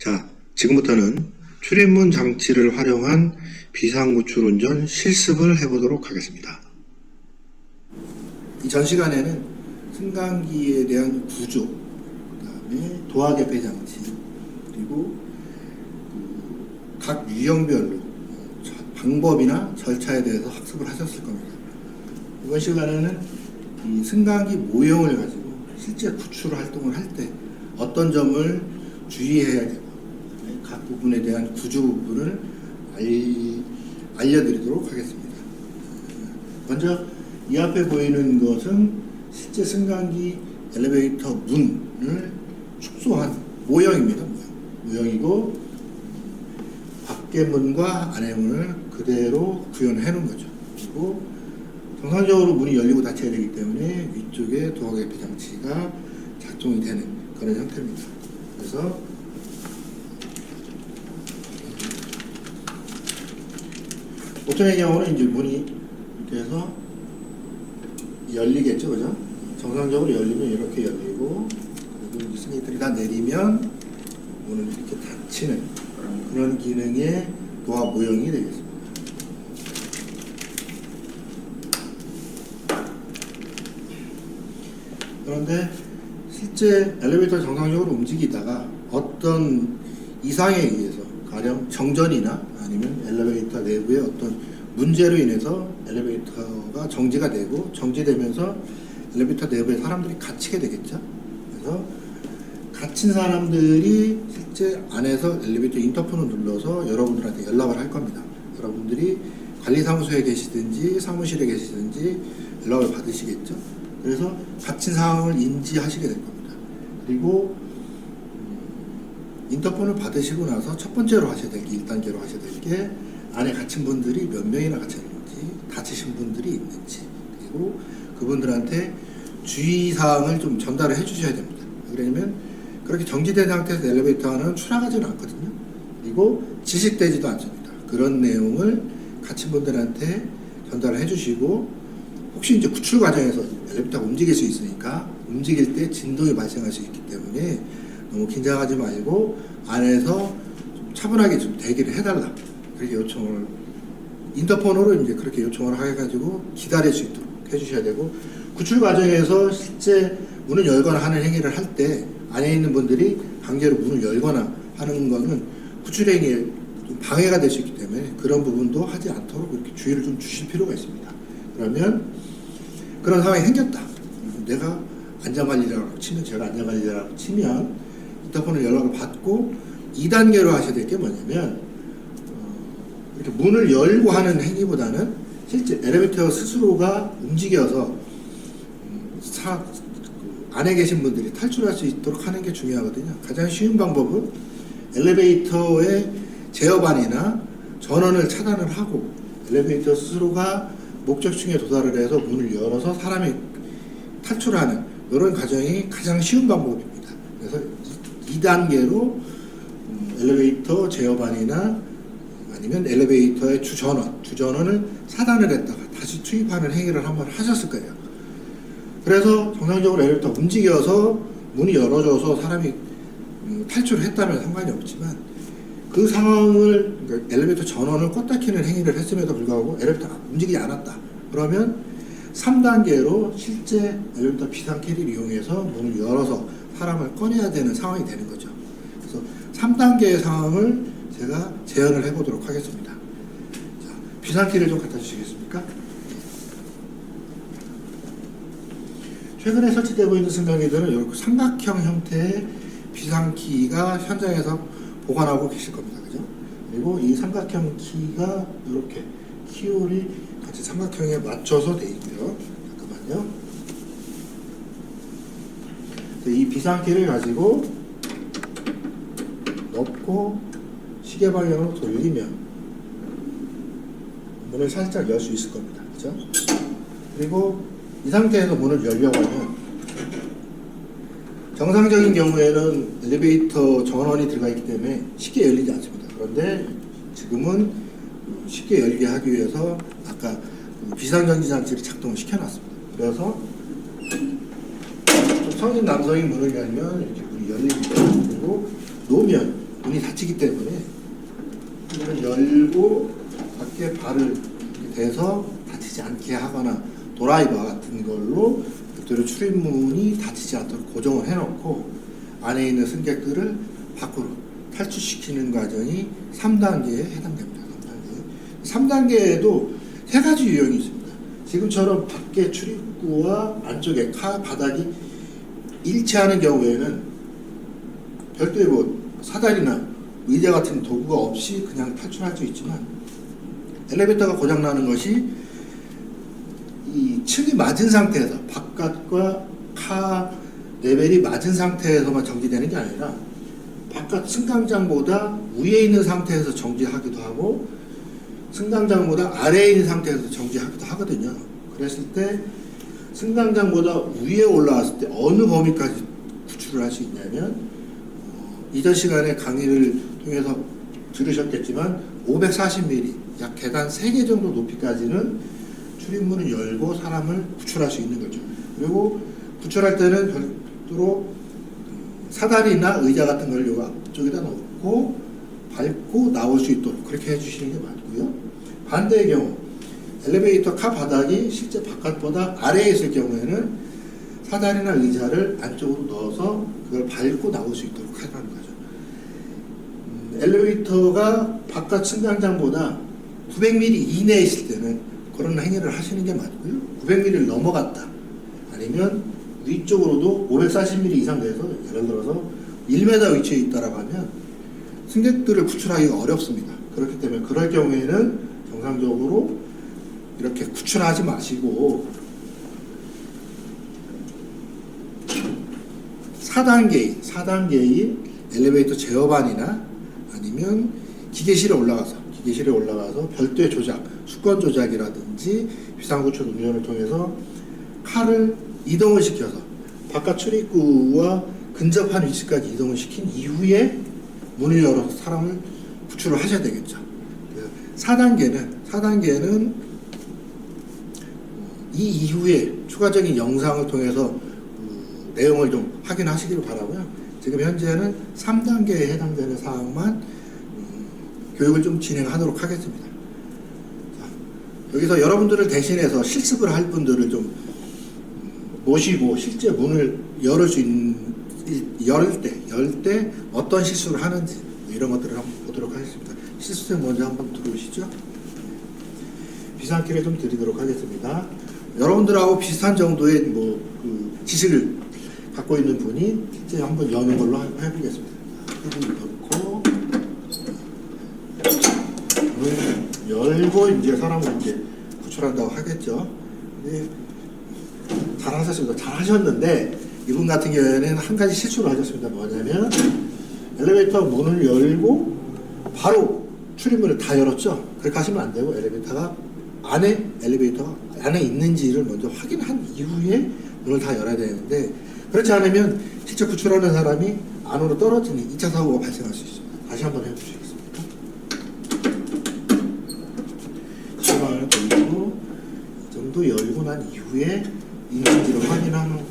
자, 지금부터는 출입문 장치를 활용한 비상구출 운전 실습을 해보도록 하겠습니다. 이 전 시간에는 승강기에 대한 구조, 그 다음에 도하개폐 장치, 그리고 각 유형별로 방법이나 절차에 대해서 학습을 하셨을 겁니다. 이번 시간에는 이 승강기 모형을 가지고 실제 구출 활동을 할 때 어떤 점을 주의해야 되고 각 부분에 대한 구조 부분을 알려드리도록 하겠습니다. 먼저 이 앞에 보이는 것은 실제 승강기 엘리베이터 문을 축소한 모형입니다. 모형이고 밖에 문과 안에 문을 그대로 구현해 놓은 거죠. 그리고 정상적으로 문이 열리고 닫혀야 되기 때문에 위쪽에 도하개폐 장치가 작동이 되는 그런 형태입니다. 그래서 보통의 경우는 이제 문이 이렇게 해서 열리겠죠, 그죠? 정상적으로 열리면 이렇게 열리고, 그리고 이 승객들이 다 내리면 문을 이렇게 닫히는 그런 기능의 도화 모형이 되겠습니다. 그런데 실제 엘리베이터 정상적으로 움직이다가 어떤 이상에 의해서 가령 정전이나 아니면 엘리베이터 내부의 어떤 문제로 인해서 엘리베이터가 정지가 되고 정지되면서 엘리베이터 내부에 사람들이 갇히게 되겠죠. 그래서 갇힌 사람들이 실제 안에서 엘리베이터 인터폰을 눌러서 여러분들한테 연락을 할 겁니다. 여러분들이 관리사무소에 계시든지 사무실에 계시든지 연락을 받으시겠죠. 그래서 갇힌 상황을 인지하시게 될 겁니다. 그리고 인터폰을 받으시고 나서 첫 번째로 하셔야 될 게 1단계로 하셔야 될 게 안에 갇힌 분들이 몇 명이나 갇혔는지, 다치신 분들이 있는지, 그리고 그분들한테 주의사항을 좀 전달을 해주셔야 됩니다. 왜냐면 그렇게 정지된 상태에서 엘리베이터는 추락하지는 않거든요. 그리고 지식되지도 않습니다. 그런 내용을 갇힌 분들한테 전달을 해주시고, 혹시 이제 구출 과정에서 엘리베이터가 움직일 수 있으니까 움직일 때 진동이 발생할 수 있기 때문에 너무 긴장하지 말고 안에서 좀 차분하게 좀 대기를 해달라, 그렇게 요청을 인터폰으로 이제 그렇게 요청을 해가지고 기다릴 수 있도록 해주셔야 되고, 구출 과정에서 실제 문을 열거나 하는 행위를 할 때 안에 있는 분들이 강제로 문을 열거나 하는 거는 구출 행위에 좀 방해가 될 수 있기 때문에 그런 부분도 하지 않도록 이렇게 주의를 좀 주실 필요가 있습니다. 그러면 그런 상황이 생겼다, 내가 안전관리자라고 치면, 제가 안전관리자라고 치면 인터폰을 연락을 받고 2단계로 하셔야 될 게 뭐냐면, 이렇게 문을 열고 하는 행위보다는 실제 엘리베이터 스스로가 움직여서 안에 계신 분들이 탈출할 수 있도록 하는 게 중요하거든요. 가장 쉬운 방법은 엘리베이터의 제어반이나 전원을 차단을 하고 엘리베이터 스스로가 목적층에 도달을 해서 문을 열어서 사람이 탈출하는 이런 과정이 가장 쉬운 방법입니다. 그래서 2단계로 엘리베이터 제어반이나 아니면 엘리베이터의 주전원을 차단을 했다가 다시 투입하는 행위를 한번 하셨을 거예요. 그래서 정상적으로 엘리베이터 움직여서 문이 열어져서 사람이 탈출을 했다면 상관이 없지만, 그 상황을, 그러니까 엘리베이터 전원을 껐다 켜는 행위를 했음에도 불구하고 엘리베이터가 움직이지 않았다, 그러면 3단계로 실제 엘리베이터 비상키를 이용해서 문을 열어서 사람을 꺼내야 되는 상황이 되는 거죠. 그래서 3단계의 상황을 제가 재현을 해보도록 하겠습니다. 자, 비상키를 좀 갖다 주시겠습니까? 최근에 설치되고 있는 승강기들은 이렇게 삼각형 형태의 비상키가 현장에서 보관하고 계실 겁니다. 그죠? 그리고 이 삼각형 키가 이렇게 키홀이 같이 삼각형에 맞춰서 되어 있고요. 잠깐만요. 이 비상키를 가지고 넣고 시계 방향으로 돌리면 문을 살짝 열 수 있을 겁니다. 그죠? 그리고 이 상태에서 문을 열려고 하면, 정상적인 경우에는 엘리베이터 전원이 들어가 있기 때문에 쉽게 열리지 않습니다. 그런데 지금은 쉽게 열리게 하기 위해서 아까 비상정지 장치를 작동을 시켜놨습니다. 그래서 성인 남성이 문을 열면 이렇게 문이 열립니다. 그리고 놓으면 문이 닫히기 때문에 이거를 열고 밖에 발을 이렇게 대서 닫히지 않게 하거나 드라이버 같은 걸로 별도로 출입문이 닫히지 않도록 고정을 해놓고 안에 있는 승객들을 밖으로 탈출시키는 과정이 3단계에 해당됩니다. 3단계에도 세 가지 유형이 있습니다. 지금처럼 밖에 출입구와 안쪽에 카 바닥이 일치하는 경우에는 별도의 뭐 사다리나 의자 같은 도구가 없이 그냥 탈출할 수 있지만, 엘리베이터가 고장나는 것이 이 층이 맞은 상태에서, 바깥과 카 레벨이 맞은 상태에서만 정지되는 게 아니라 바깥 승강장보다 위에 있는 상태에서 정지하기도 하고 승강장보다 아래에 있는 상태에서 정지하기도 하거든요. 그랬을 때 승강장보다 위에 올라왔을 때 어느 범위까지 구출을 할 수 있냐면, 이전 시간에 강의를 통해서 들으셨겠지만 540mm, 약 계단 3개 정도 높이까지는 출입문을 열고 사람을 구출할 수 있는 거죠. 그리고 구출할 때는 별도로 사다리나 의자 같은 걸 요 앞쪽에다 놓고 밟고 나올 수 있도록 그렇게 해주시는 게 맞고요. 반대의 경우 엘리베이터 카 바닥이 실제 바깥보다 아래에 있을 경우에는 사다리나 의자를 안쪽으로 넣어서 그걸 밟고 나올 수 있도록 하라는 거죠. 엘리베이터가 바깥 승강장보다 900mm 이내에 있을 때는 그런 행위를 하시는 게 맞고요. 900mm를 넘어갔다 아니면 위쪽으로도 540mm 이상 돼서 예를 들어서 1m 위치에 있다라고 하면 승객들을 구출하기가 어렵습니다. 그렇기 때문에 그럴 경우에는 정상적으로 이렇게 구출하지 마시고 4단계인 엘리베이터 제어반이나 아니면 기계실에 올라가서 별도의 조작, 수건 조작이라든지 비상구출 운전을 통해서 칼을 이동을 시켜서 바깥 출입구와 근접한 위치까지 이동을 시킨 이후에 문을 열어서 사람을 구출을 하셔야 되겠죠. 4단계는 이 이후에 추가적인 영상을 통해서 내용을 좀 확인하시기를 바라고요. 지금 현재는 3단계에 해당되는 사항만 교육을 좀 진행하도록 하겠습니다. 자, 여기서 여러분들을 대신해서 실습을 할 분들을 좀 모시고 실제 문을 열 때 어떤 실수를 하는지 이런 것들을 한번 보도록 하겠습니다. 실습생 먼저 한번 들어오시죠. 비상키를 좀 드리도록 하겠습니다. 여러분들하고 비슷한 정도의 그 지식을 갖고 있는 분이 실제 한번 여는 걸로 해보겠습니다. 문을 넣고 문을 열고 이제 사람을 이제 구출한다고 하겠죠. 근데 잘하셨습니다. 잘하셨는데 이분 같은 경우에는 한 가지 실수를 하셨습니다. 뭐냐면 엘리베이터 문을 열고 바로 출입문을 다 열었죠. 그렇게 하시면 안 되고 엘리베이터가 안에 있는지를 먼저 확인한 이후에 문을 다 열어야 되는데, 그렇지 않으면 실제 구출하는 사람이 안으로 떨어지는 2차 사고가 발생할 수 있습니다. 다시 한번 해주시겠습니까? 시간을 돌리고 이 정도 열고 난 이후에 있는지를 확인하고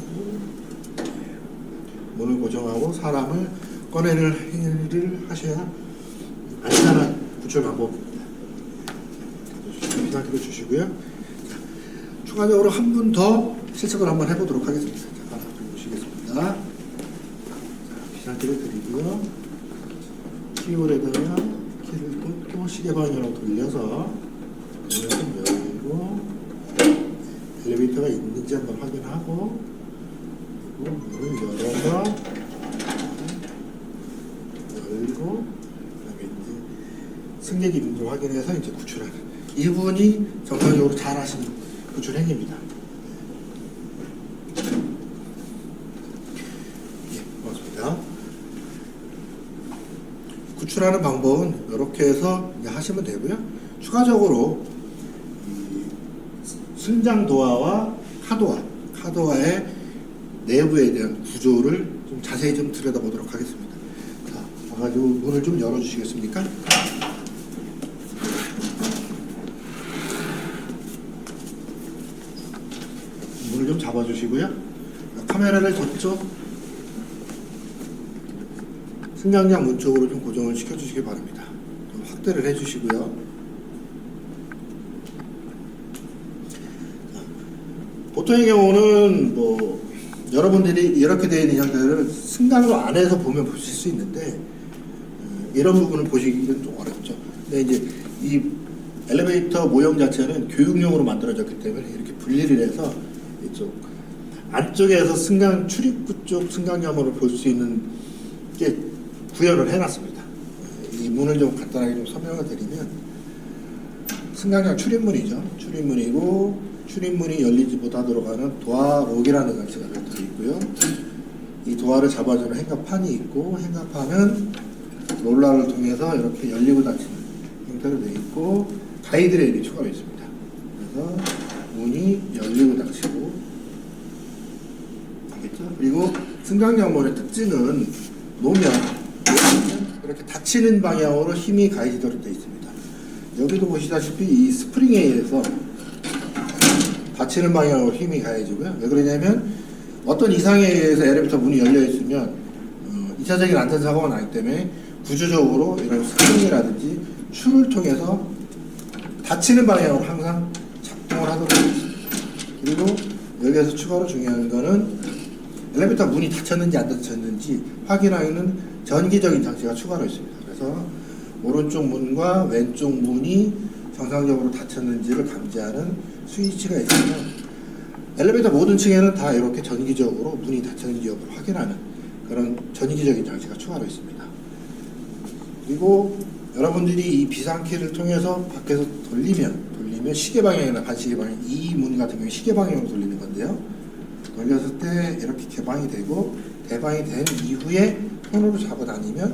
문을 고정하고 사람을 꺼내는 행위를 하셔야 안전한 구출 방법입니다. 비상키를 주시고요. 자, 추가적으로 한 분 더 실습을 한번 해보도록 하겠습니다. 잠깐 앞으로 모시겠습니다. 자, 비상키를 드리고요. 키홀에다가 키를 꽂고 시계 방향으로 돌려서 문을 좀 열고 엘리베이터가 있는지 한번 확인하고 그리고 문을 열어서 열고 그다음에 이제 승객이 있는지 확인해서 이제 구출하는, 이분이 정상적으로 잘 하시는 구출 행위입니다. 예, 고맙습니다. 구출하는 방법은 이렇게 해서 이제 하시면 되고요. 추가적으로 승장 도어와 카도어의 내부에 대한 구조를 좀 자세히 좀 들여다보도록 하겠습니다. 자, 와가지고 문을 좀 열어주시겠습니까? 문을 좀 잡아주시고요. 카메라를 저쪽 승강장 문 쪽으로 좀 고정을 시켜주시기 바랍니다. 좀 확대를 해주시고요. 보통의 경우는 뭐 여러분들이 이렇게 되어 있는 형태를 승강로 안에서 보면 보실 수 있는데 이런 부분을 보시기는 좀 어렵죠. 근데 이제 이 엘리베이터 모형 자체는 교육용으로 만들어졌기 때문에 이렇게 분리를 해서 이쪽 안쪽에서 승강 출입구 쪽 승강장으로 볼 수 있는 게 구현을 해놨습니다. 이 문을 좀 간단하게 좀 설명을 드리면 승강장 출입문이죠. 출입문이 열리지 못하도록 하는 도어록이라는 장치가 되어 있고요. 이 도어를 잡아주는 행가판이 있고 행가판은 롤러를 통해서 이렇게 열리고 닫히는 형태로 되어 있고 가이드레일이 추가되어 있습니다. 그래서 문이 열리고 닫히고 알겠죠? 그리고 승강장 문의 특징은 놓으면 이렇게 닫히는 방향으로 힘이 가해지도록 되어 있습니다. 여기도 보시다시피 이 스프링에 의해서 닫히는 방향으로 힘이 가해지고요. 왜 그러냐면 어떤 이상에 의해서 엘리베이터 문이 열려 있으면 2차적인 안전사고가 나기 때문에 구조적으로 이런 스프링이라든지 추를 통해서 닫히는 방향으로 항상 작동을 하도록 되어 있습니다. 그리고 여기에서 추가로 중요한 거는 엘리베이터 문이 닫혔는지 안 닫혔는지 확인하는 전기적인 장치가 추가로 있습니다. 그래서 오른쪽 문과 왼쪽 문이 정상적으로 닫혔는지를 감지하는 스위치가 있으면 엘리베이터 모든 층에는 다 이렇게 전기적으로 문이 닫혔는지 여부를 확인하는 그런 전기적인 장치가 추가로 있습니다. 그리고 여러분들이 이 비상키를 통해서 밖에서 돌리면 시계 방향이나 반시계 방향, 이 문 같은 경우에 시계 방향으로 돌리는 건데요. 돌렸을 때 이렇게 개방이 되고 개방이 된 이후에 손으로 잡아다니면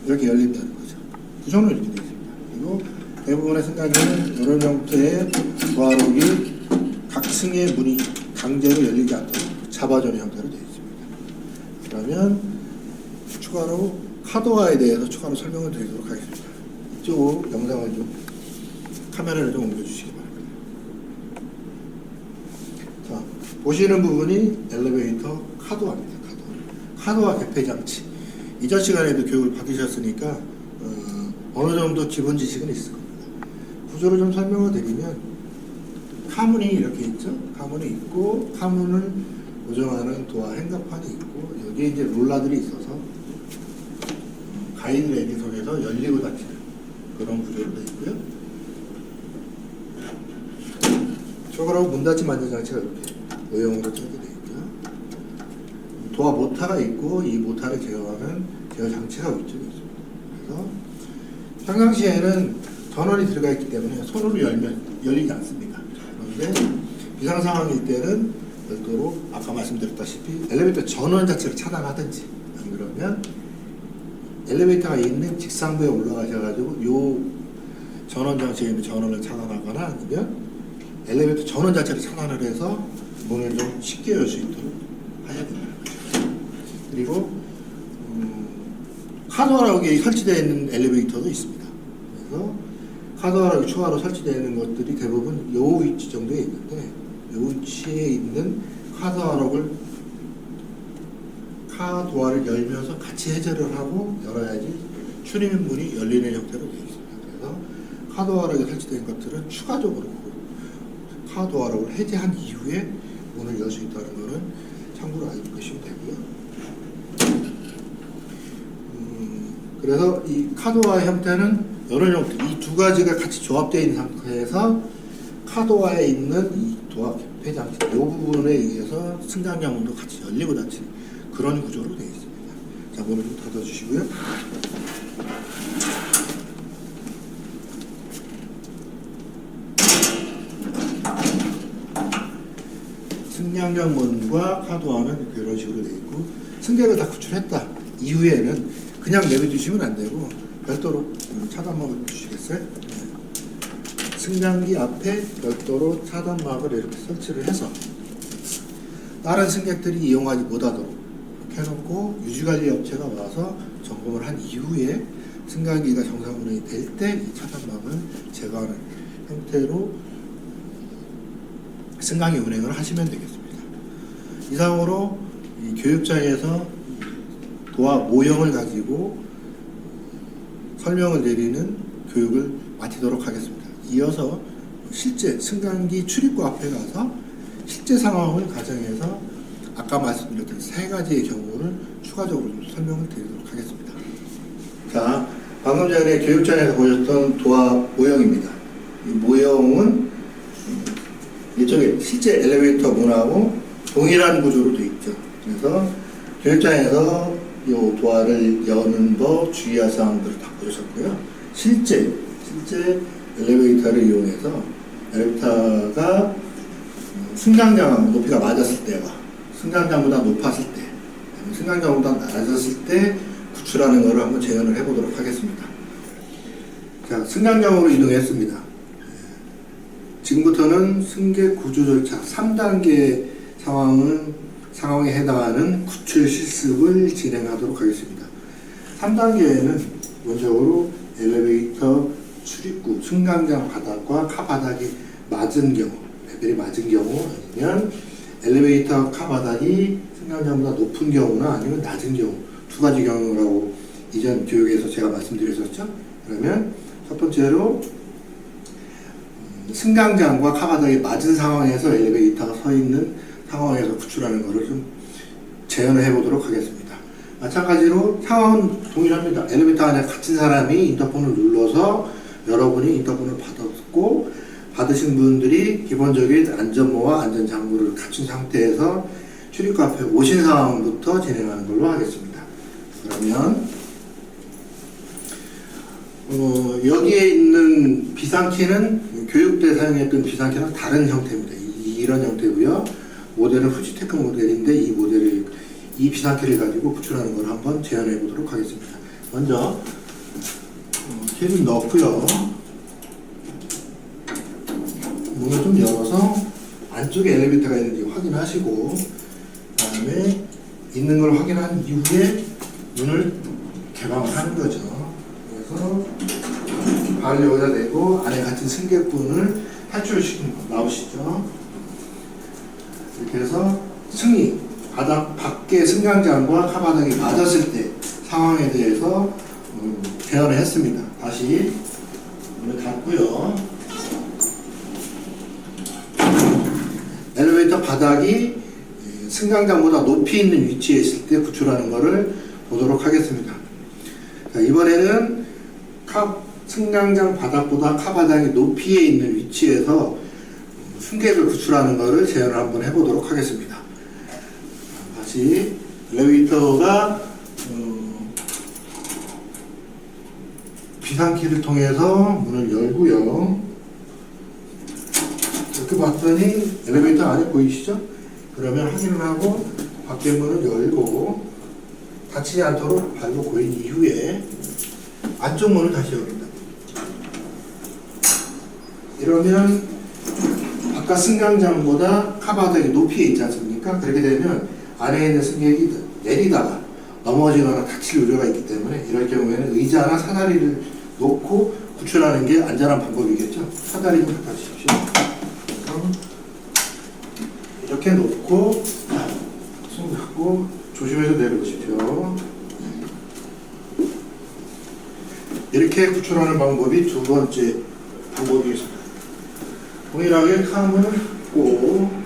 이렇게 열린다는 거죠. 구조는 이렇게 되어 있습니다. 그리고 대부분의 승강기는 이런 형태의 도어록이 각 층의 문이 강제로 열리지 않도록 잡아주는 형태로 되어 있습니다. 그러면 추가로 카도어에 대해서 추가로 설명을 드리도록 하겠습니다. 이쪽으로 영상을 좀 카메라를 좀 옮겨주시기 바랍니다. 자, 보시는 부분이 엘리베이터 카도어입니다. 카도어 개폐 장치. 이전 시간에도 교육을 받으셨으니까 어느 정도 기본 지식은 있을 겁니다. 구조를 좀 설명을 드리면 카문이 이렇게 있죠. 카문이 있고 카문을 고정하는 도어 행가판이 있고 여기에 이제 롤러들이 있어서 가이드레일을 통해서 열리고 닫히는 그런 구조로 되어 있고요. 추가로 문 닫힘 안전장치가 이렇게 모형으로 짜게 되어 있고요. 도어 모터가 있고 이 모터를 제어하는 제어 장치가 위쪽에 있습니다. 그래서 평상시에는 전원이 들어가 있기 때문에 손으로 열면 열리지 않습니다. 그런데 비상 상황일 때는 별도로 아까 말씀드렸다시피 엘리베이터 전원 자체를 차단하든지 안 그러면 엘리베이터가 있는 직상부에 올라가셔가지고 요 전원 장치에 있는 전원을 차단하거나 아니면 엘리베이터 전원 자체를 차단을 해서 문을 좀 쉽게 열 수 있도록 해야 됩니다. 그리고 카도어락이 설치되어 있는 엘리베이터도 있습니다. 그래서 카도어락이 추가로 설치되어 있는 것들이 대부분 요 위치 정도에 있는데 요 위치에 있는 카도어를 열면서 같이 해제를 하고 열어야지 출입문이 열리는 형태로 되어 있습니다. 그래서 카도어락이 설치된 것들은 추가적으로 카도어락을 해제한 이후에 문을 열 수 있다는 것은 참고로 알고 계시면 되고요. 그래서 이 카도어의 형태는 이런 형태, 이 두 가지가 같이 조합되어 있는 상태에서 카도어에 있는 이 도어 개폐 장치, 이 부분에 의해서 승강장 문도 같이 열리고 닫히는 그런 구조로 되어 있습니다. 자, 문을 좀 닫아주시고요. 승강장 문과 카도어는 이런 식으로 되어 있고 승객을 다 구출했다 이후에는 그냥 내려두시면 안 되고 별도로 차단막을 주시겠어요? 네. 승강기 앞에 별도로 차단막을 이렇게 설치를 해서 다른 승객들이 이용하지 못하도록 이렇게 해놓고 유지관리 업체가 와서 점검을 한 이후에 승강기가 정상 운행이 될 때 이 차단막을 제거하는 형태로 승강기 운행을 하시면 되겠습니다. 이상으로 이 교육장에서 도어 모형을 가지고 설명을 드리는 교육을 마치도록 하겠습니다. 이어서 실제 승강기 출입구 앞에 가서 실제 상황을 가정해서 아까 말씀드렸던 세 가지의 경우를 추가적으로 좀 설명을 드리도록 하겠습니다. 자, 방금 전에 교육장에서 보셨던 도화 모형입니다. 이 모형은 이쪽에 실제 엘리베이터 문하고 동일한 구조로 되어 있죠. 그래서 교육장에서 이 도화를 여는 법, 주의할 사항들을 다 보셨고요. 실제 엘리베이터를 이용해서 엘리베이터가 승강장 높이가 맞았을 때와 승강장보다 높았을 때, 승강장보다 낮았을 때 구출하는 것을 한번 재현을 해보도록 하겠습니다. 자, 승강장으로 이동했습니다. 지금부터는 승객 구조 절차 3단계 상황에 해당하는 구출 실습을 진행하도록 하겠습니다. 3단계에는 먼저로 엘리베이터 출입구, 승강장 바닥과 카 바닥이 맞은 경우, 레벨이 맞은 경우, 아니면 엘리베이터 카 바닥이 승강장보다 높은 경우나 아니면 낮은 경우, 두 가지 경우라고 이전 교육에서 제가 말씀드렸었죠. 그러면 첫 번째로 승강장과 카 바닥이 맞은 상황에서 엘리베이터가 서 있는 상황에서 구출하는 것을 좀 재현을 해보도록 하겠습니다. 마찬가지로 상황은 동일합니다. 엘리베이터 안에 갇힌 사람이 인터폰을 눌러서 여러분이 인터폰을 받았고, 받으신 분들이 기본적인 안전모와 안전장구를 갖춘 상태에서 출입구 앞에 오신 상황부터 진행하는 걸로 하겠습니다. 그러면 여기에 있는 비상키는 교육 때 사용했던 비상키랑 다른 형태입니다. 이런 형태고요. 모델은 후지테크 모델인데 이 비상키를 가지고 구출하는 걸 한번 재현해 보도록 하겠습니다. 먼저 키를 넣고요. 문을 좀 열어서 안쪽에 엘리베이터가 있는지 확인하시고, 그 다음에 있는 걸 확인한 이후에 문을 개방을 하는 거죠. 그래서 발을 여기다 대고 안에 갇힌 승객분을 탈출시키는 거. 나오시죠. 이렇게 해서 승리, 밖에 승강장과 카바닥이 맞았을 때 상황에 대해서 재현을 했습니다. 다시 문을 닫고요. 엘리베이터 바닥이 승강장보다 높이 있는 위치에 있을 때 구출하는 것을 보도록 하겠습니다. 자, 이번에는 승강장 바닥보다 카 바닥이 높이에 있는 위치에서 승객을 구출하는 것을 재현을 한번 해보도록 하겠습니다. 다시 엘리베이터가 비상키를 통해서 문을 열고요. 이렇게 봤더니 엘리베이터 안에 보이시죠? 그러면 확인을 하고 밖에 문을 열고 닫히지 않도록 발로 고인 이후에 안쪽 문을 다시 열린다. 이러면 바깥 승강장보다 카바닥이 높이에 있지 않습니까? 그렇게 되면 안에 있는 승객이 내리다가 넘어지거나 다칠 우려가 있기 때문에 이럴 경우에는 의자나 사다리를 놓고 구출하는 게 안전한 방법이겠죠. 사다리 좀 갖다 주십시오. 이렇게 놓고 손 잡고 조심해서 내려보십시오. 이렇게 구출하는 방법이 두 번째 방법이겠습니다. 동일하게 칸을 닫고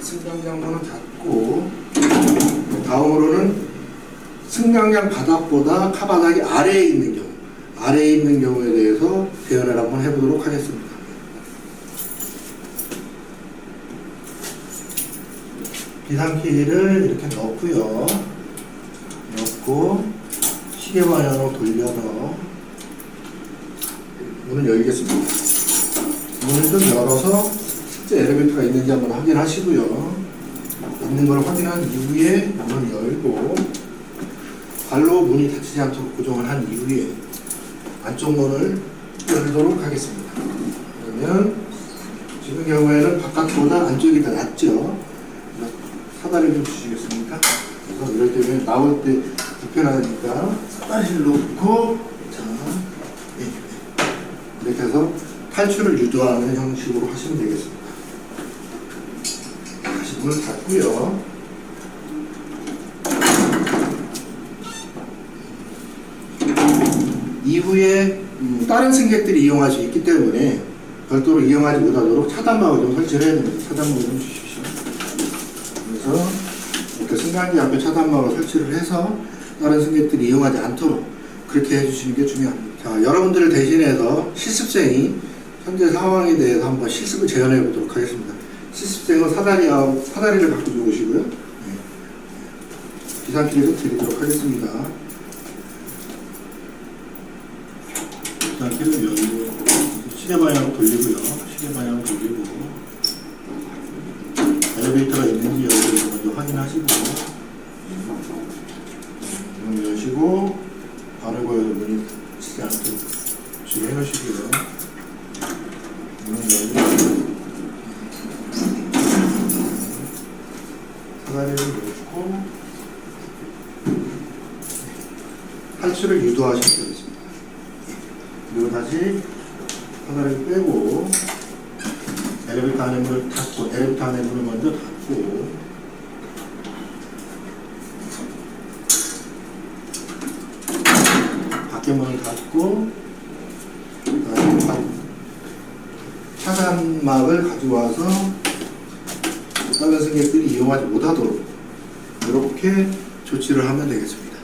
승강장 문을 닫고, 다음으로는 승강장 바닥보다 카바닥이 아래에 있는 경우에 대해서 재현을 한번 해보도록 하겠습니다. 비상키를 이렇게 넣고요. 넣고 시계 방향으로 돌려서 문을 열겠습니다. 문을 좀 열어서 실제 엘리베이터가 있는지 한번 확인하시고요. 있는 걸 확인한 이후에 문을 열고 발로 문이 닫히지 않도록 고정을 한 이후에 안쪽 문을 열도록 하겠습니다. 그러면 지금 경우에는 바깥보다 안쪽이 더 낫죠. 사다리 좀 주시겠습니까? 그래서 이럴 때는 나올 때 불편하니까 사다리를 놓고, 자, 이렇게 해서 탈출을 유도하는 형식으로 하시면 되겠습니다. 다시 문을 닫고요. 이후에 다른 승객들이 이용할 수 있기 때문에 별도로 이용하지 못하도록 차단막을 좀 설치를 해야 됩니다. 차단막을 좀 주십시오. 그래서 이렇게 승강기 앞에 차단막을 설치를 해서 다른 승객들이 이용하지 않도록 그렇게 해주시는 게 중요합니다. 자, 여러분들을 대신해서 실습생이 현재 상황에 대해서 한번 실습을 재현해 보도록 하겠습니다. 실습생은 사다리를 갖고 들어오시고요. 네. 비상키를 좀 드리도록 하겠습니다. 비상키를 열고 시계 방향으로 돌리고요. 시계 방향으로 돌리고 엘리베이터가 있는지 여기를 먼저 확인하시고 문을 여시고 발을 고여서 문이 닫히지 않게 주의해 놓으시고요. 문을 열고 사다리를 놓고 탈출을 유도하시면 되겠습니다. 그리고 다시 사다리를 빼고 엘리베이터 안에 문을 닫고 엘리베이터 안에 문을 먼저 닫고 밖에 문을 닫고 차단막을 가져와서 다른 승객들이 이용하지 못하도록 이렇게 조치를 하면 되겠습니다.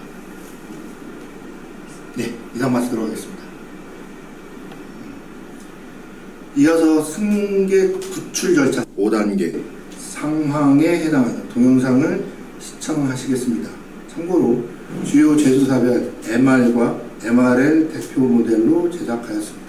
네, 이상 마치도록 하겠습니다. 이어서 승객 구출 절차 5단계 상황에 해당하는 동영상을 시청하시겠습니다. 참고로 주요 제조사별 MR과 MRL 대표 모델로 제작하였습니다.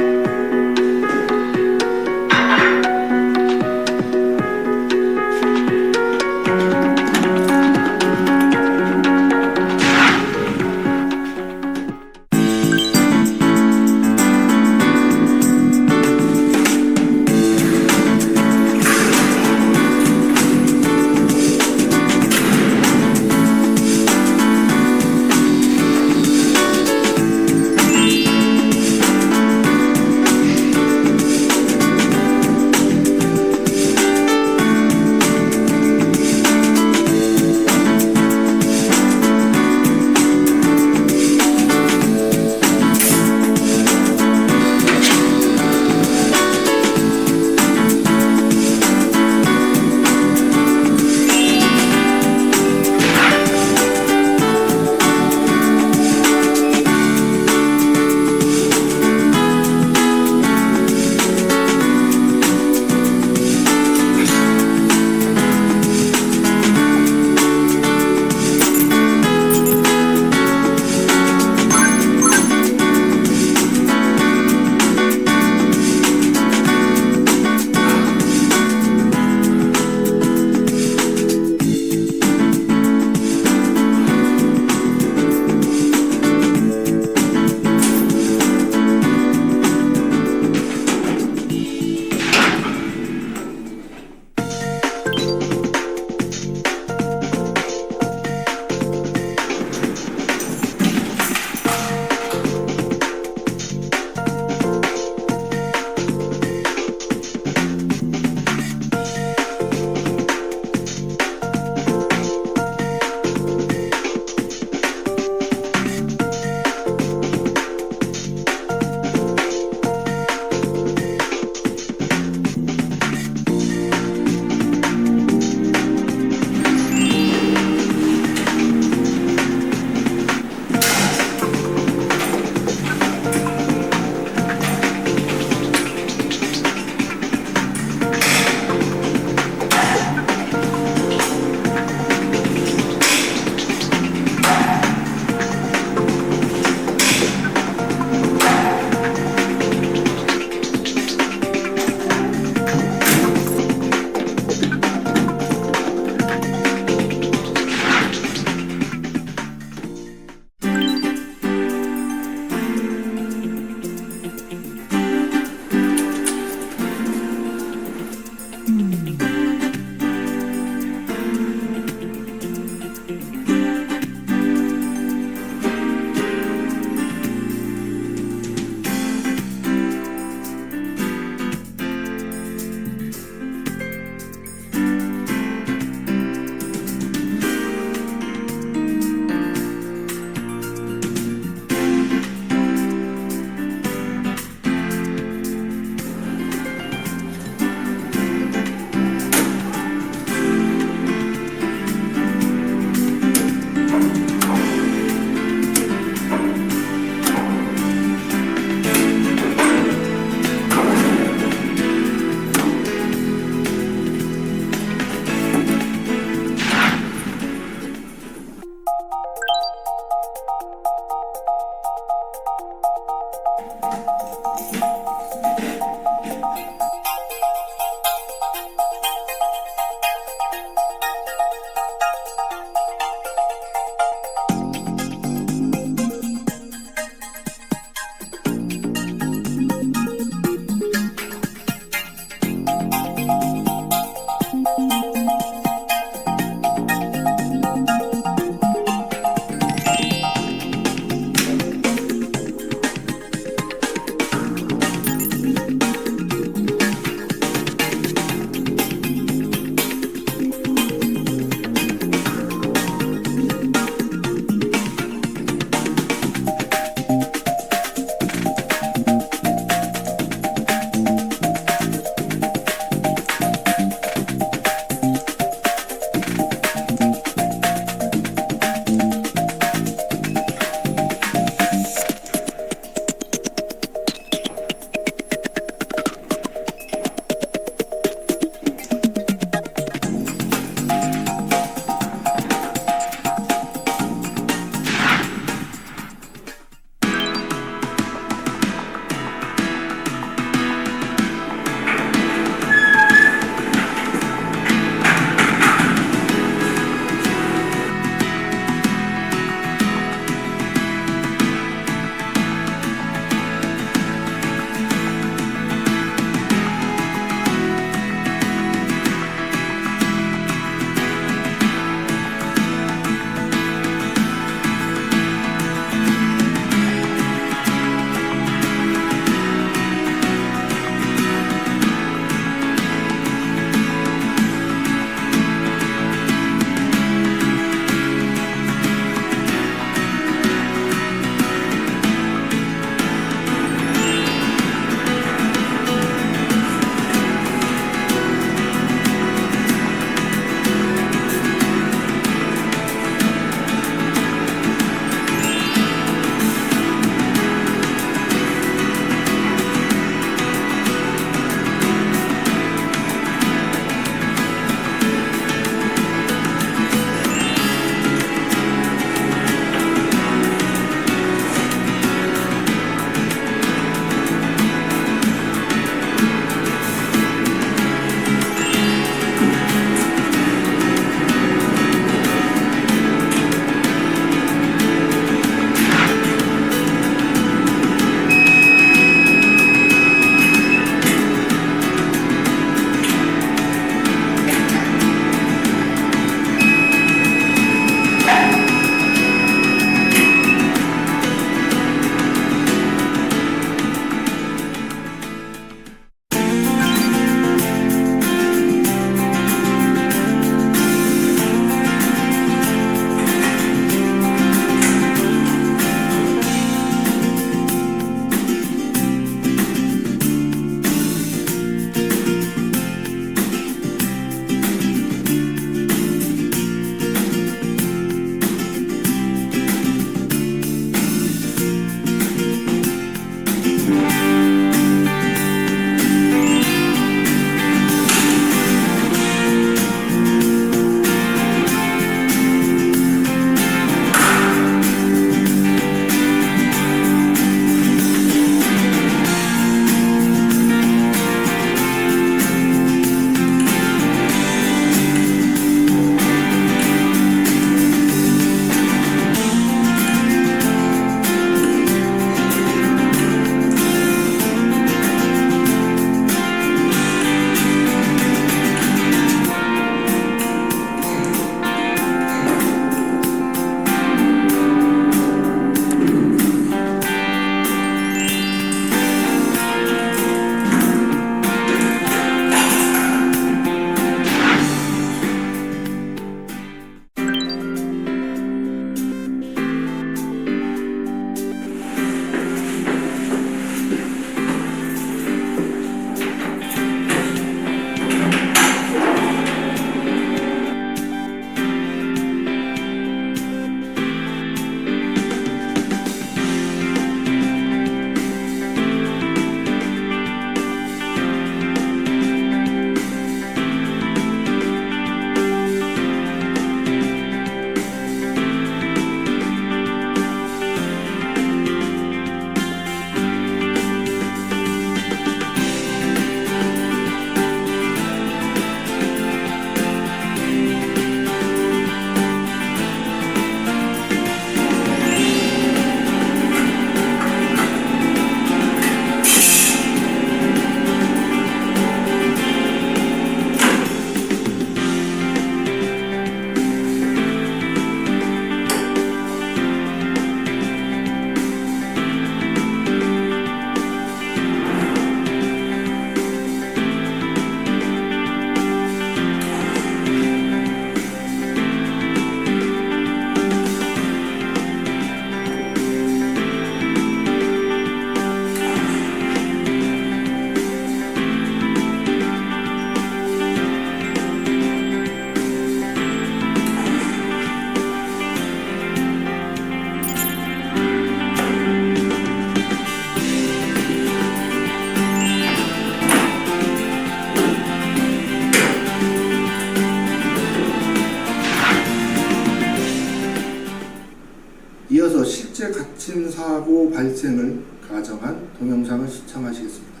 발생을 가정한 동영상을 시청하시겠습니다.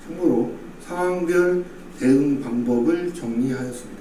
참고로 상황별 대응 방법을 정리하였습니다.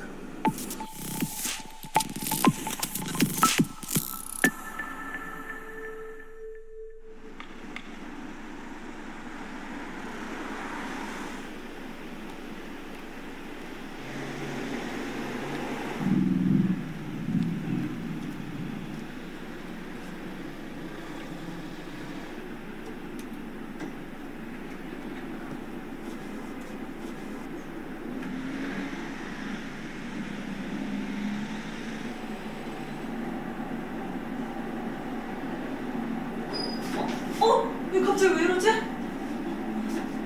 이거 갑자기 왜 이러지?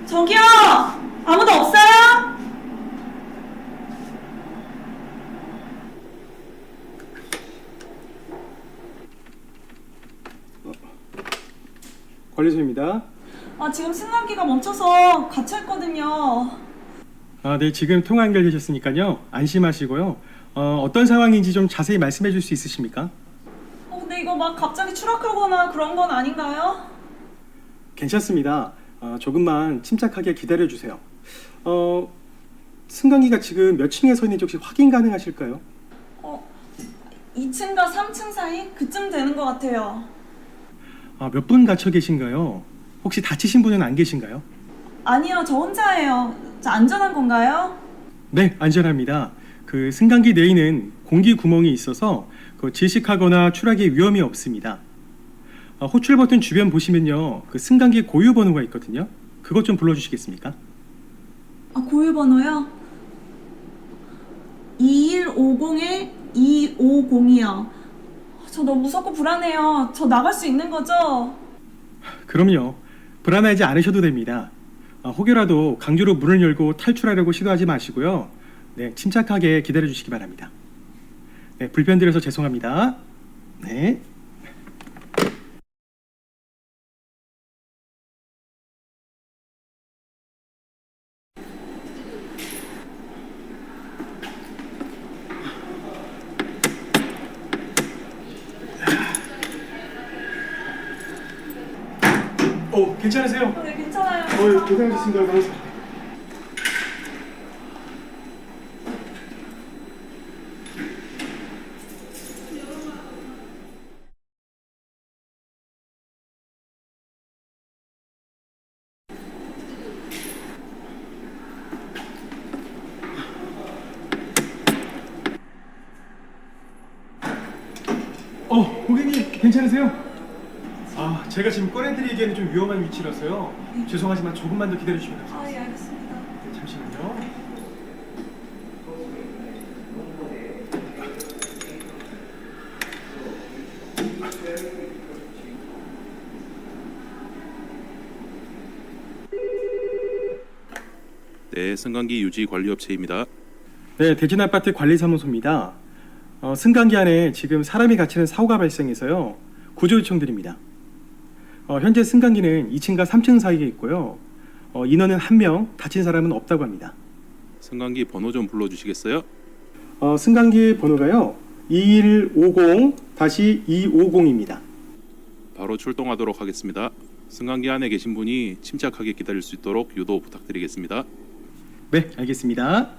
저기요! 아무도 없어요? 관리소입니다. 지금 승강기가 멈춰서 갇혀있거든요. 네, 지금 통화 연결되셨으니까요. 안심하시고요. 어떤 상황인지 좀 자세히 말씀해 줄 수 있으십니까? 근데 이거 막 갑자기 추락하거나 그런 건 아닌가요? 괜찮습니다. 조금만 침착하게 기다려 주세요. 승강기가 지금 몇 층에 서 있는지 혹시 확인 가능하실까요? 2층과 3층 사이? 그쯤 되는 것 같아요. 몇 분 갇혀 계신가요? 혹시 다치신 분은 안 계신가요? 아니요, 저 혼자예요. 저 안전한 건가요? 네, 안전합니다. 그 승강기 내에는 공기 구멍이 있어서 질식하거나 추락의 위험이 없습니다. 호출 버튼 주변 보시면요, 그 승강기 고유 번호가 있거든요. 그것 좀 불러주시겠습니까? 고유 번호요? 2150-250이요. 저 너무 무섭고 불안해요. 저 나갈 수 있는 거죠? 그럼요. 불안하지 않으셔도 됩니다. 혹여라도 강제로 문을 열고 탈출하려고 시도하지 마시고요. 네, 침착하게 기다려 주시기 바랍니다. 네, 불편드려서 죄송합니다. 네. 괜찮으세요? 네, 괜찮아요. 고생하셨습니다. 감사합니다. 고객님 괜찮으세요? 제가 지금 꺼내드리기에는 좀 위험한 위치라서요. 죄송하지만 조금만 더 기다려주시면 됩니다. 예, 알겠습니다. 네, 잠시만요. 네, 승강기 유지 관리 업체입니다. 네, 대진아파트 관리사무소입니다. 승강기 안에 지금 사람이 갇히는 사고가 발생해서요. 구조 요청드립니다. 현재 승강기는 2층과 3층 사이에 있고요. 인원은 1명, 다친 사람은 없다고 합니다. 승강기 번호 좀 불러주시겠어요? 승강기 번호가요. 2150-250입니다. 바로 출동하도록 하겠습니다. 승강기 안에 계신 분이 침착하게 기다릴 수 있도록 유도 부탁드리겠습니다. 네, 알겠습니다.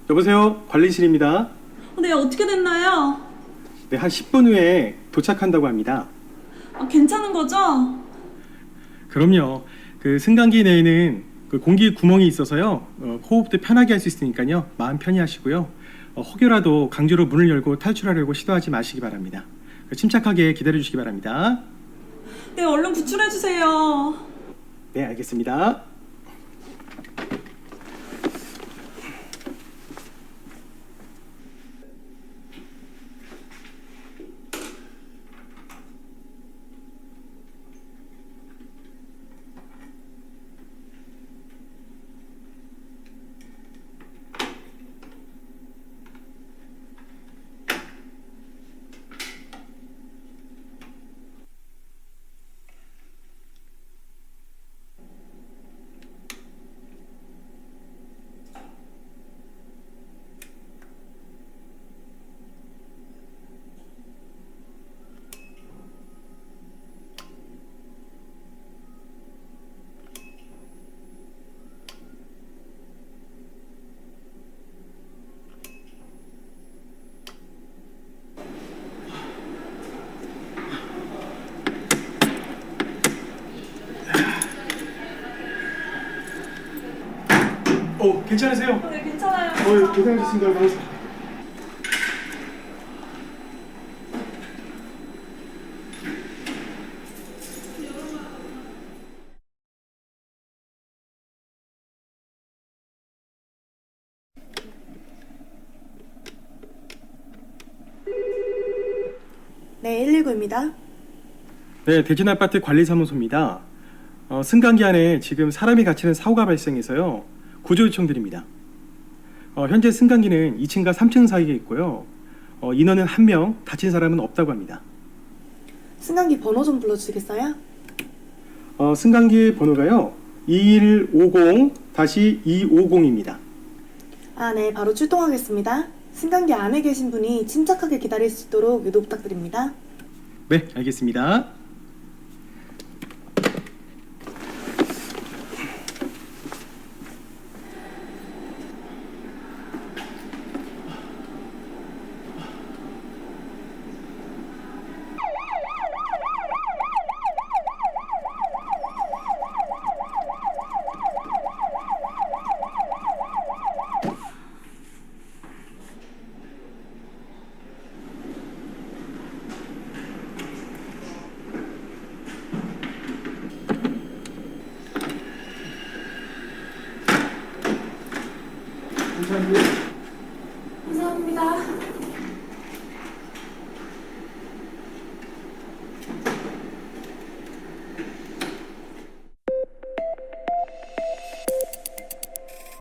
여보세요, 관리실입니다. 네, 어떻게 됐나요? 네, 한 10분 후에 도착한다고 합니다. 괜찮은 거죠? 그럼요. 그 승강기 내에는 그 공기 구멍이 있어서요. 호흡도 편하게 할 수 있으니까요. 마음 편히 하시고요. 혹여라도 강제로 문을 열고 탈출하려고 시도하지 마시기 바랍니다. 침착하게 기다려 주시기 바랍니다. 네, 얼른 구출해 주세요. 네, 알겠습니다. 괜찮으세요? 네, 괜찮아요. 고생하셨습니다. 나오세요. 네, 119입니다. 네, 대진 아파트 관리사무소입니다. 승강기 안에 지금 사람이 갇히는 사고가 발생해서요. 구조 요청드립니다. 현재 승강기는 2층과 3층 사이에 있고요. 인원은 1명, 다친 사람은 없다고 합니다. 승강기 번호 좀 불러주시겠어요? 승강기 번호가요. 2150-250입니다. 아, 네, 바로 출동하겠습니다. 승강기 안에 계신 분이 침착하게 기다릴 수 있도록 유도 부탁드립니다. 네, 알겠습니다. 감사합니다.